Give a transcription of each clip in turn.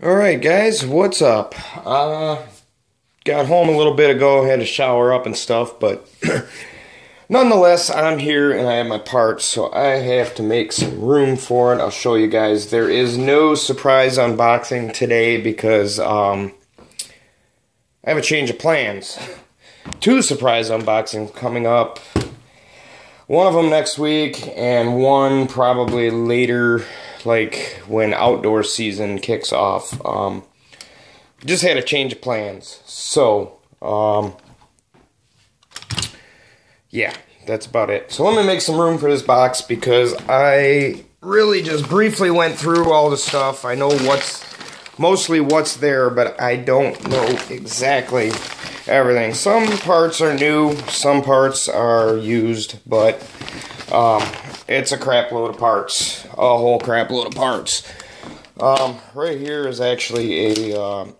Alright guys, what's up? Got home a little bit ago, had to shower up and stuff, but nonetheless, I'm here and I have my parts, so I have to make some room for it. I'll show you guys. There is no surprise unboxing today because I have a change of plans. Two surprise unboxings coming up. One of them next week and one probably later, like when outdoor season kicks off. Just had a change of plans. So, yeah, that's about it. So let me make some room for this box because I really just briefly went through all the stuff. I know mostly what's there, but I don't know exactly everything. Some parts are new, some parts are used, but it's a crap load of parts. A whole crap load of parts. Right here is actually a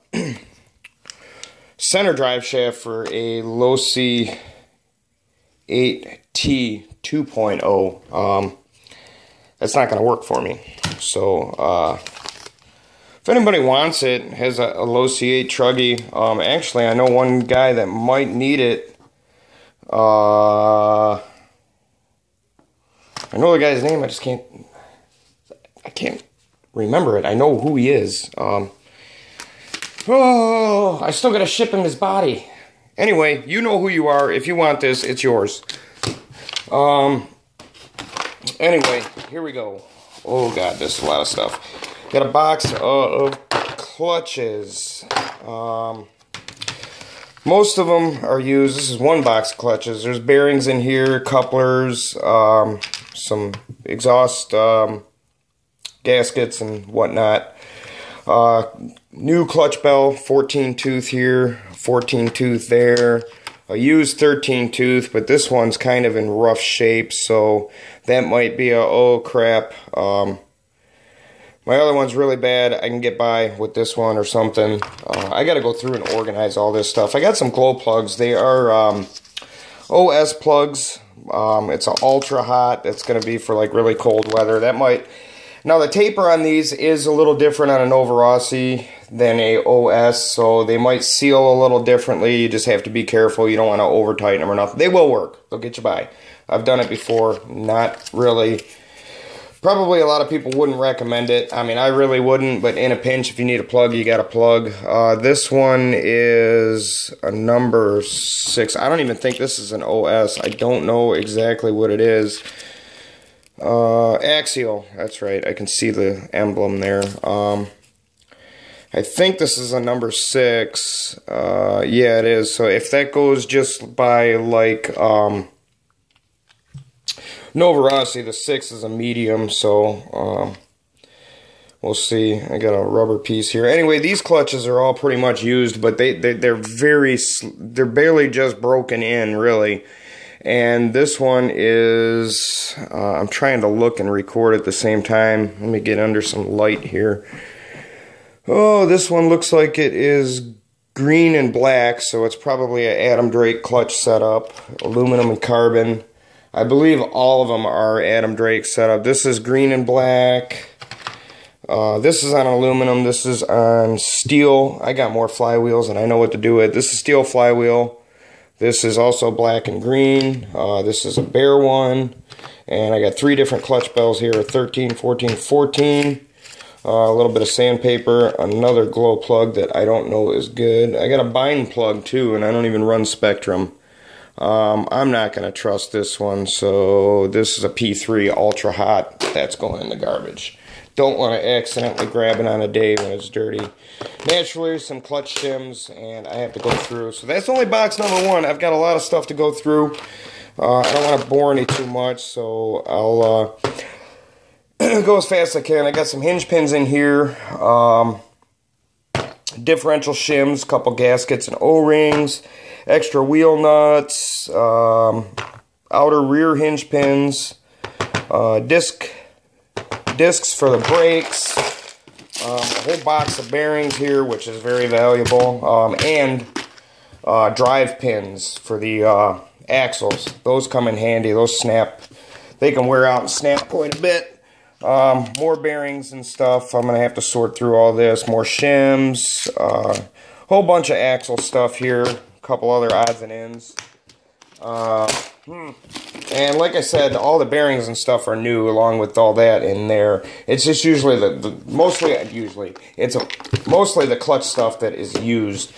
center drive shaft for a Losi 8T 2.0. That's not going to work for me. So, if anybody wants it, has a Losi 8 truggy, actually I know one guy that might need it. I know the guy's name, I can't remember it. I know who he is. Oh, I still gotta ship him his body. Anyway, you know who you are. If you want this, it's yours. Anyway, here we go. Oh god, this is a lot of stuff. Got a box of clutches. Most of them are used. This is one box of clutches. There's bearings in here, couplers, some exhaust gaskets and whatnot. New clutch bell, 14 tooth here, 14 tooth there. I used 13 tooth, but this one's kind of in rough shape, so that might be a oh crap. My other one's really bad. I can get by with this one or something. I gotta go through and organize all this stuff. I got some glow plugs. They are OS plugs. It's an ultra hot. It's gonna be for like really cold weather. That might. Now the taper on these is a little different on a Novarossi than a OS, so they might seal a little differently. You just have to be careful. You don't want to over tighten them or nothing. They will work. They'll get you by. I've done it before. Not really. Probably a lot of people wouldn't recommend it. I mean, I really wouldn't, but in a pinch, if you need a plug, you got a plug. This one is a number 6. I don't even think this is an OS. I don't know exactly what it is. Axial, that's right. I can see the emblem there. I think this is a number 6. Yeah, it is. So if that goes just by like Novarossi, the 6 is a medium, so we'll see. I got a rubber piece here. Anyway, these clutches are all pretty much used, but they're barely just broken in, really. And this one is, I'm trying to look and record at the same time. Let me get under some light here. Oh, this one looks like it is green and black, so it's probably an Adam Drake clutch setup, aluminum and carbon. I believe all of them are Adam Drake setup. This is green and black. This is on aluminum. This is on steel. I got more flywheels and I know what to do with. This is steel flywheel. This is also black and green. This is a bare one. And I got 3 different clutch bells here, 13, 14, 14. A little bit of sandpaper. Another glow plug that I don't know is good. I got a bind plug too, and I don't even run Spectrum. I'm not going to trust this one, so this is a P3 Ultra Hot. That's going in the garbage. Don't want to accidentally grab it on a day when it's dirty. Naturally, some clutch shims, and I have to go through. So that's only box number 1. I've got a lot of stuff to go through. I don't want to bore any too much, so I'll go as fast as I can. I got some hinge pins in here. Differential shims, couple gaskets and O-rings. Extra wheel nuts, outer rear hinge pins, discs for the brakes, a whole box of bearings here, which is very valuable, and drive pins for the axles. Those come in handy. Those snap. They can wear out and snap quite a bit. More bearings and stuff. I'm going to have to sort through all this. More shims. Whole bunch of axle stuff here. A couple other odds and ends. And like I said, all the bearings and stuff are new along with all that in there. It's just usually mostly the clutch stuff that is used.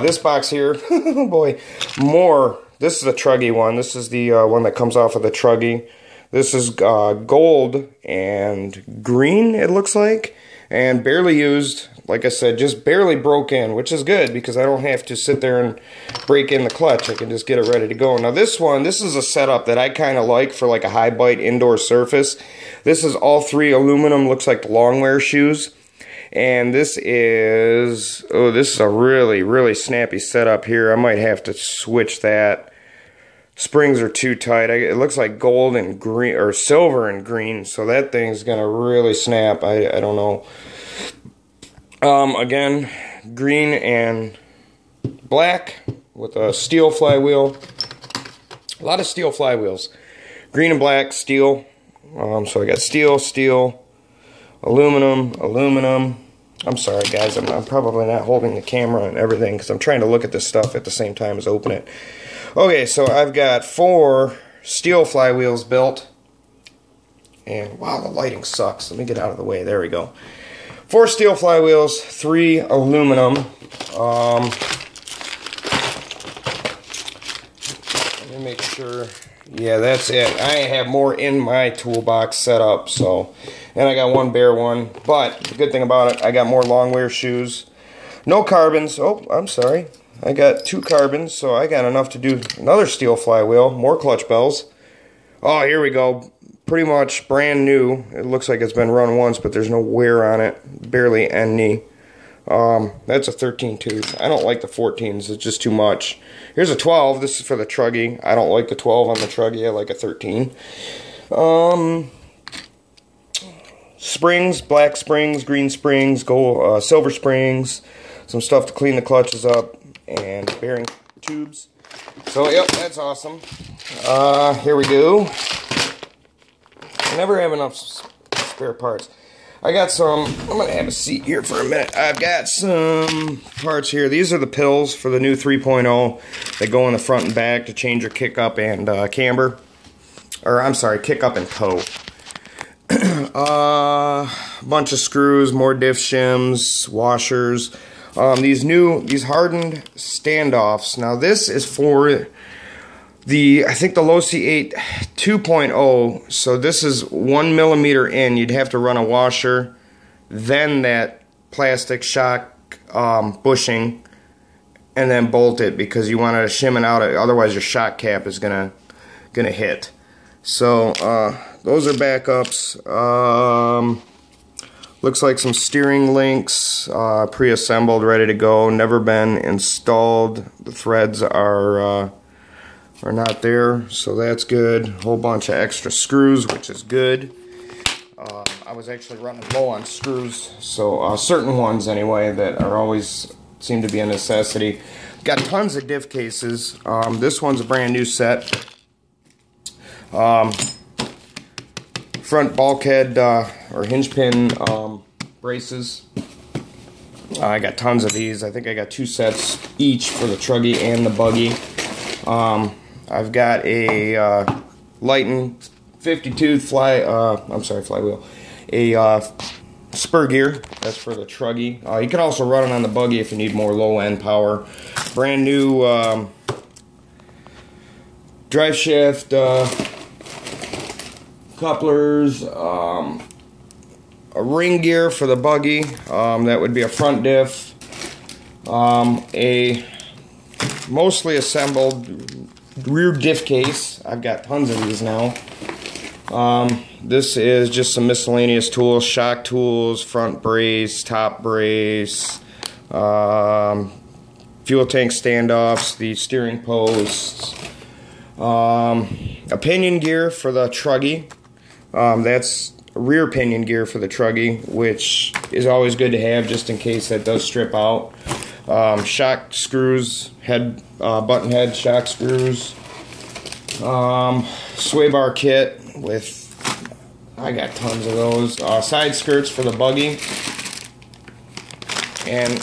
This box here, oh boy, more. This is the Truggy one. This is the one that comes off of the Truggy. This is gold and green, it looks like, and barely used. Like I said, just barely broke in, which is good because I don't have to sit there and break in the clutch. I can just get it ready to go. Now this one, this is a setup that I kind of like for like a high bite indoor surface. This is all 3 aluminum, looks like the long wear shoes. And this is, oh, this is a really, really snappy setup here. I might have to switch that. Springs are too tight. It looks like gold and green, or silver and green, so that thing's gonna really snap. I don't know. Again, green and black with a steel flywheel. A lot of steel flywheels. Green and black, steel. So I got steel, steel, aluminum, aluminum. I'm sorry, guys. I'm probably not holding the camera and everything because I'm trying to look at this stuff at the same time as open it. Okay, so I've got 4 steel flywheels built. And wow, the lighting sucks. Let me get out of the way. There we go. 4 steel flywheels, 3 aluminum. Let me make sure. Yeah, that's it. I have more in my toolbox set up, so. And I got 1 bare one. But the good thing about it, I got more long wear shoes. No carbons. Oh, I'm sorry. I got 2 carbons, so I got enough to do another steel flywheel. More clutch bells. Oh, here we go. Pretty much brand new. It looks like it's been run once, but there's no wear on it. Barely any. That's a 13 tooth. I don't like the 14s. It's just too much. Here's a 12. This is for the Truggy. I don't like the 12 on the Truggy. I like a 13. Springs, black springs, green springs, gold, silver springs. Some stuff to clean the clutches up. And bearing tubes. So, yep, that's awesome. Here we go. I never have enough spare parts. I got some, I'm going to have a seat here for a minute. I've got some parts here. These are the pills for the new 3.0. They go in the front and back to change your kick up and camber. Or, I'm sorry, kick up and toe. Bunch of screws, more diff shims, washers. These hardened standoffs. Now this is for I think the Losi 8 2.0, so this is 1 millimeter in. You'd have to run a washer, then that plastic shock bushing, and then bolt it because you want to shim it out. Otherwise, your shock cap is gonna hit. So those are backups. Looks like some steering links, pre-assembled, ready to go. Never been installed. The threads are not there, so that's good. Whole bunch of extra screws, which is good. I was actually running low on screws, so certain ones anyway that are always seem to be a necessity. Got tons of diff cases. This one's a brand new set. Front bulkhead or hinge pin braces. I got tons of these. I think I got 2 sets each for the Truggy and the Buggy. I've got a Lighten 50-tooth flywheel. A spur gear. That's for the Truggy. You can also run it on the Buggy if you need more low-end power. Brand new drive shaft couplers. A ring gear for the Buggy. That would be a front diff. A mostly assembled rear diff case. I've got tons of these now. This is just some miscellaneous tools, shock tools, front brace, top brace, fuel tank standoffs, the steering posts, a pinion gear for the Truggy. That's rear pinion gear for the Truggy, which is always good to have just in case that does strip out. Shock screws, button head shock screws, sway bar kit with I got tons of those. Side skirts for the buggy. And,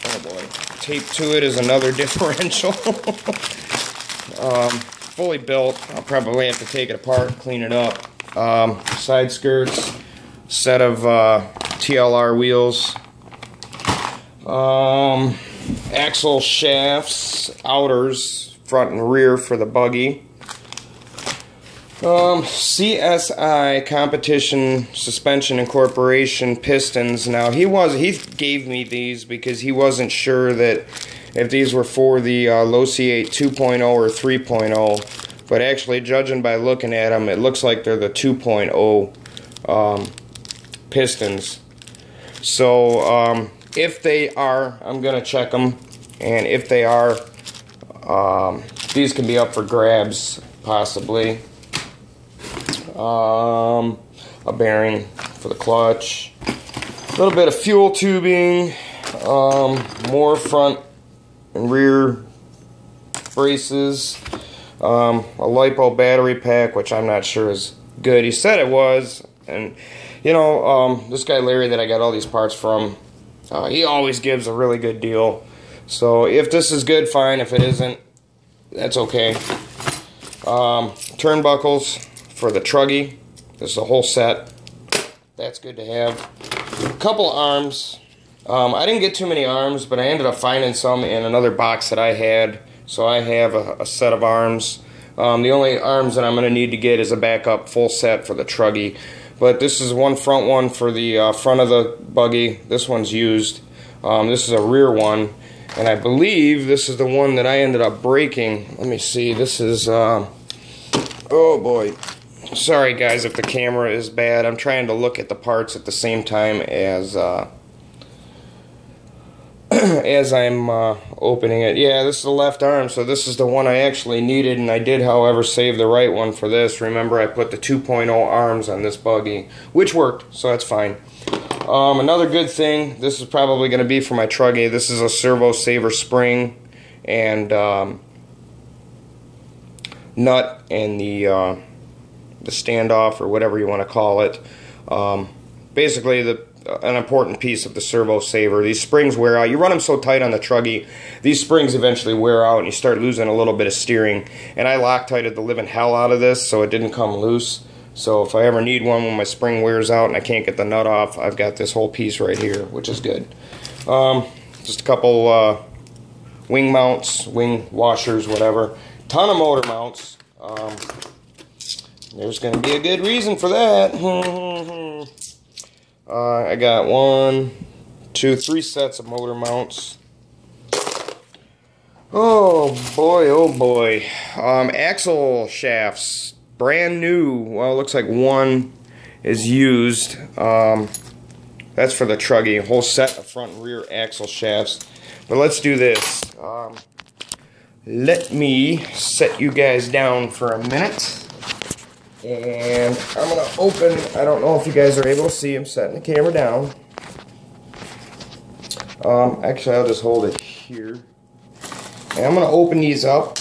oh boy, taped to it is another differential. Fully built. I'll probably have to take it apart, clean it up. Side skirts, set of TLR wheels, axle shafts, outers, front and rear for the buggy. CSI Competition Suspension Incorporation pistons. Now he gave me these because he wasn't sure that if these were for the Losi 8 2.0 or 3.0, but actually judging by looking at them, it looks like they're the 2.0 pistons. So if they are, I'm gonna check them, and if they are, these can be up for grabs possibly. A bearing for the clutch, a little bit of fuel tubing, more front and rear braces, a LiPo battery pack, which I'm not sure is good. He said it was, and you know, this guy Larry that I got all these parts from, he always gives a really good deal. So if this is good, fine. If it isn't, that's okay. Turnbuckles for the truggy. This is a whole set. That's good to have. A couple arms. I didn't get too many arms, but I ended up finding some in another box that I had. So I have a set of arms. The only arms that I'm going to need to get is a backup full set for the truggy. But this is one front one for the front of the buggy. This one's used. This is a rear one. And I believe this is the one that I ended up breaking. Let me see. This is... oh boy. Sorry guys if the camera is bad. I'm trying to look at the parts at the same time as as I'm opening it. Yeah, this is the left arm, so this is the one I actually needed, and I did, however, save the right one for this. Remember, I put the 2.0 arms on this buggy, which worked, so that's fine. Another good thing, this is probably going to be for my truggy. This is a Servo Saver spring and nut and the standoff, or whatever you want to call it. Basically, an important piece of the Servo Saver. These springs wear out. You run them so tight on the truggy, these springs eventually wear out and you start losing a little bit of steering. And I Loctited the living hell out of this so it didn't come loose. So if I ever need one when my spring wears out and I can't get the nut off, I've got this whole piece right here, which is good. Just a couple wing mounts, wing washers, whatever. Ton of motor mounts. There's going to be a good reason for that. I got 1, 2, 3 sets of motor mounts. Oh boy, oh boy. Axle shafts, brand new. Well, it looks like one is used. That's for the truggy. A whole set of front and rear axle shafts. But let's do this. Let me set you guys down for a minute. And I'm going to open, I don't know if you guys are able to see, I'm setting the camera down. Actually, I'll just hold it here. And I'm going to open these up.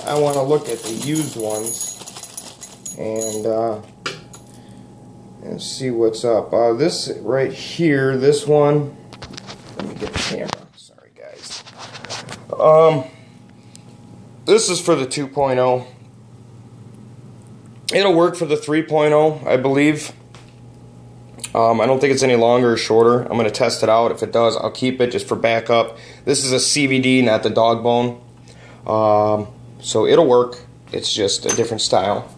I want to look at the used ones. And see what's up. This right here, this one, let me get the camera. Sorry, guys. This is for the 2.0. It'll work for the 3.0, I believe. I don't think it's any longer or shorter. I'm going to test it out. If it does, I'll keep it just for backup. This is a CVD, not the dog bone. So it'll work. It's just a different style.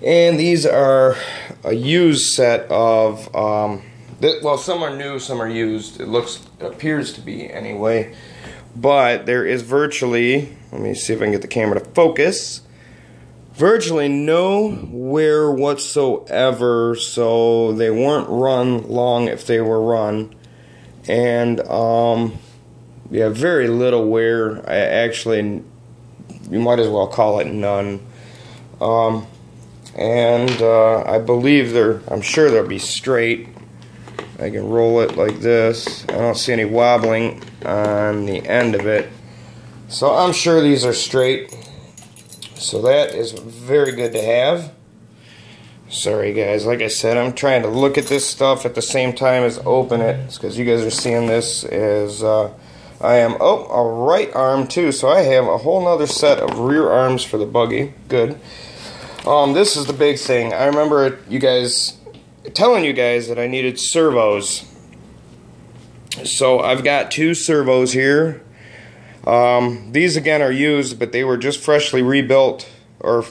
And these are a used set of, well, some are new, some are used. It appears to be anyway. But there is virtually, let me see if I can get the camera to focus, virtually no wear whatsoever, so they weren't run long if they were run. And, yeah, very little wear. You might as well call it none. I believe I'm sure they'll be straight. I can roll it like this. I don't see any wobbling on the end of it. So I'm sure these are straight. So that is very good to have. Sorry guys, like I said, I'm trying to look at this stuff at the same time as open it. It's because you guys are seeing this as I am, a right arm too. So I have a whole nother set of rear arms for the buggy. Good. This is the big thing. I remember you guys telling you guys that I needed servos. So I've got 2 servos here. These again are used, but they were just freshly rebuilt, or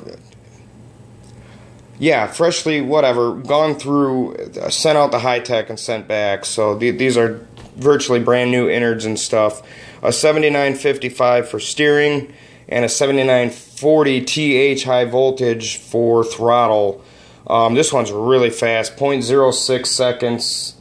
yeah, freshly whatever, gone through, sent out to Hi-Tech and sent back. So these are virtually brand new innards and stuff. A 7955 for steering and a 7940 TH high voltage for throttle. This one's really fast, 0.06 seconds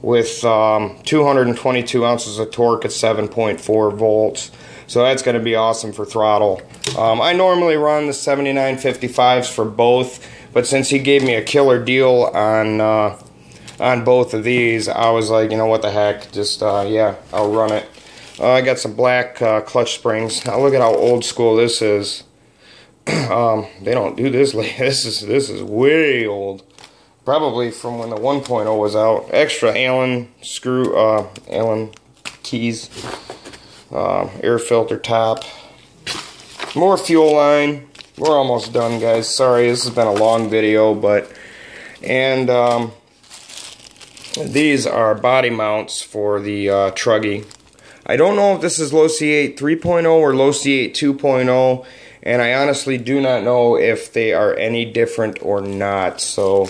with 222 ounces of torque at 7.4 volts. So that's going to be awesome for throttle. I normally run the 7955s for both, but since he gave me a killer deal on both of these, I was like, you know what the heck, just yeah, I'll run it. I got some black clutch springs. Now look at how old school this is. They don't do this. This is way old. Probably from when the 1.0 was out. Extra Allen screw, Allen keys, air filter top, more fuel line. We're almost done, guys. Sorry, this has been a long video, but these are body mounts for the Truggy. I don't know if this is Low C8 3.0 or Low C8 2.0, and I honestly do not know if they are any different or not. So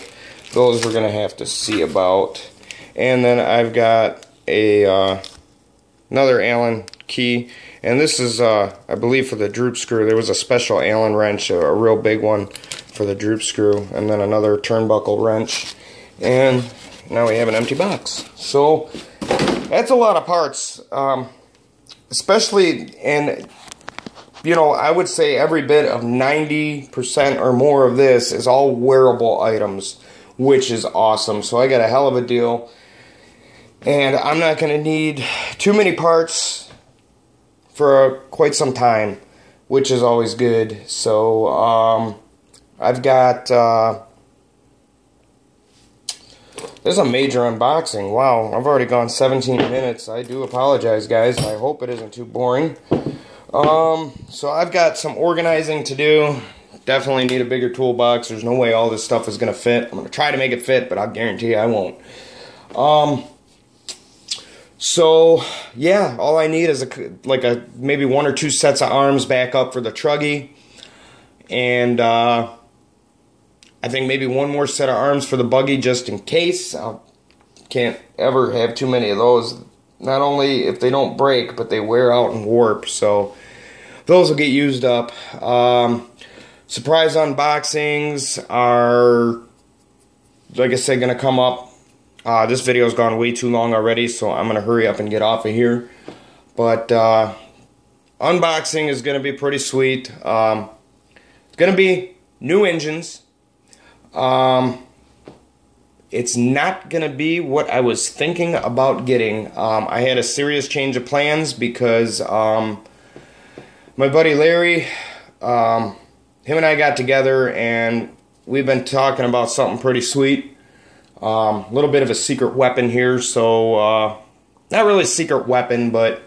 those we're gonna have to see about. And then I've got a another Allen key, and this is I believe for the droop screw. There was a special Allen wrench, a real big one for the droop screw, and then another turnbuckle wrench, and now we have an empty box. So that's a lot of parts, especially, and you know, I would say every bit of 90% or more of this is all wearable items, which is awesome. So I got a hell of a deal, and I'm not going to need too many parts for quite some time, which is always good. So I've got this is a major unboxing. Wow, I've already gone 17 minutes. I do apologize, guys. I hope it isn't too boring. So I've got some organizing to do. Definitely need a bigger toolbox. There's no way all this stuff is going to fit. I'm going to try to make it fit, but I'll guarantee you I won't. So yeah, all I need is maybe 1 or 2 sets of arms back up for the Truggy, and I think maybe 1 more set of arms for the buggy just in case. I can't ever have too many of those. Not only if they don't break, but they wear out and warp. So those will get used up. Surprise unboxings are, like I said, going to come up. This video's gone way too long already, so I'm going to hurry up and get off of here. But unboxing is going to be pretty sweet. It's going to be new engines. It's not going to be what I was thinking about getting. I had a serious change of plans because my buddy Larry, him and I got together and we've been talking about something pretty sweet. A little bit of a secret weapon here, so not really a secret weapon, but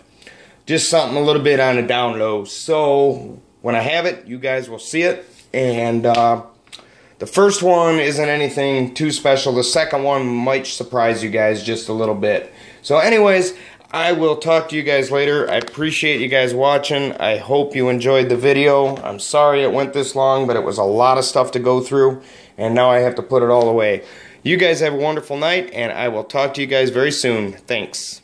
just something a little bit on the down low. So when I have it, you guys will see it. And the first one isn't anything too special. The second one might surprise you guys just a little bit. So anyways, I will talk to you guys later. I appreciate you guys watching. I hope you enjoyed the video. I'm sorry it went this long, but it was a lot of stuff to go through, and now I have to put it all away. You guys have a wonderful night, and I will talk to you guys very soon. Thanks.